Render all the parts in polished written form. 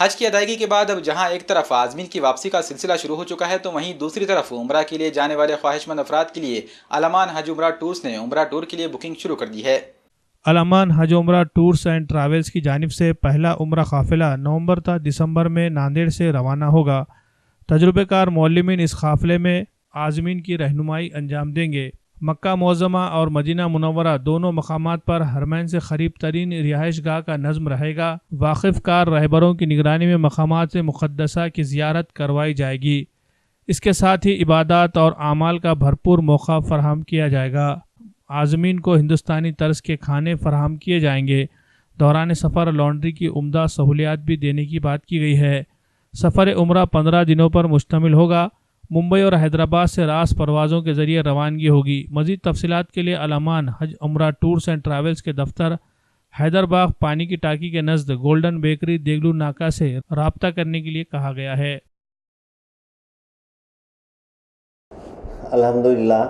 حج کی ادائیگی کے بعد اب جہاں ایک طرف عازمین کی واپسی کا سلسلہ شروع ہو چکا ہے تو وہیں دوسری طرف عمرہ کے لیے جانے والے خواہش مند افراد کے لیے الامان حج عمرہ ٹورز نے عمرہ ٹور کے لیے بکنگ شروع کر دی ہے۔ الامان حج عمرہ ٹورز اینڈ ٹریولز کی جانب سے پہلا عمرہ قافلہ نومبر تا دسمبر میں ناندیڑ سے روانہ ہوگا۔ تجربہ کار معلمین اس قافلے میں عازمین کی رہنمائی انجام دیں گے۔ مکہ معظمہ اور مدینہ منورہ دونوں مقامات پر حرمین سے قریب ترین رہائش گاہ کا نظم رہے گا۔ واقف کار رہبروں کی نگرانی میں مقامات مقدسہ کی زیارت کروائی جائے گی۔ اس کے ساتھ ہی عبادات اور اعمال کا بھرپور موقع فراہم کیا جائے گا۔ عازمین کو ہندوستانی طرز کے کھانے فراہم کیے جائیں گے۔ دوران سفر لانڈری کی عمدہ سہولیات بھی دینے کی بات کی گئی ہے۔ سفر عمرہ 15 دنوں پر مشتمل ہوگا۔ ممبئی اور حیدرآباد سے راست پروازوں کے ذریعے روانگی ہوگی۔ مزید تفصیلات کے لیے الامان حج عمرہ ٹورز اینڈ ٹریولز کے دفتر حیدرباغ پانی کی ٹاکی کے نزد گولڈن بیکری دیگلو ناکا سے رابطہ کرنے کے لیے کہا گیا ہے۔ الحمدللہ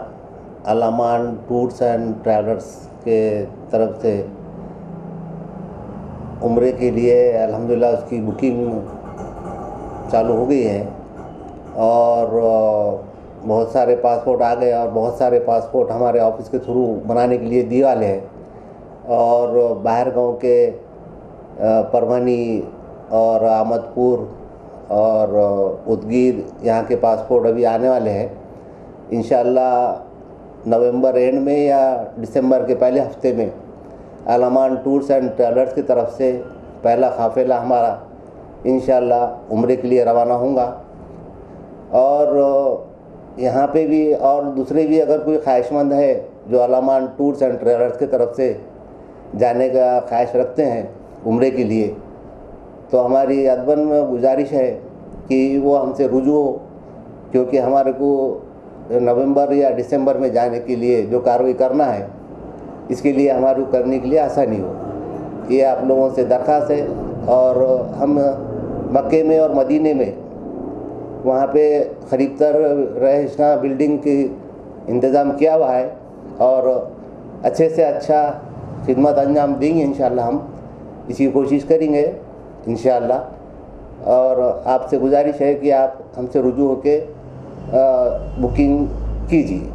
الامان ٹورز اینڈ ٹریولز کے طرف سے عمرے کے لیے الحمدللہ اس کی بکنگ چالو ہو گئی ہے اور بہت سارے پاسپورٹ آ گئے اور بہت سارے پاسپورٹ ہمارے آفس کے تھرو بنانے کے لیے دیے والے ہیں اور باہر گاؤں کے پربھنی اور احمد پور اور ادگیر یہاں کے پاسپورٹ ابھی آنے والے ہیں۔ انشاءاللہ نومبر اینڈ میں یا دسمبر کے پہلے ہفتے میں الامان ٹورز اینڈ ٹریولرز کی طرف سے پہلا قافلہ ہمارا انشاءاللہ عمرے کے لیے روانہ ہوں گا۔ اور یہاں پہ بھی اور دوسرے بھی اگر کوئی خواہش مند ہے جو الامان ٹورز اینڈ ٹریولرز کی طرف سے جانے کا خواہش رکھتے ہیں عمرے کے لیے تو ہماری ادباً گزارش ہے کہ وہ ہم سے رجوع ہو، کیونکہ ہمارے کو نومبر یا دسمبر میں جانے کے لیے جو کارروائی کرنا ہے اس کے لیے ہمارے کو کرنے کے لیے آسانی ہو۔ یہ آپ لوگوں سے درخواست ہے اور ہم مکے میں اور مدینے میں وہاں پہ قریب تر رہائشگاہ بلڈنگ کی انتظام کیا ہوا ہے اور اچھے سے اچھا خدمت انجام دیں گے انشاءاللہ۔ ہم اس کی کوشش کریں گے انشاءاللہ اور آپ سے گزارش ہے کہ آپ ہم سے رجوع ہو کے بکنگ کیجیے۔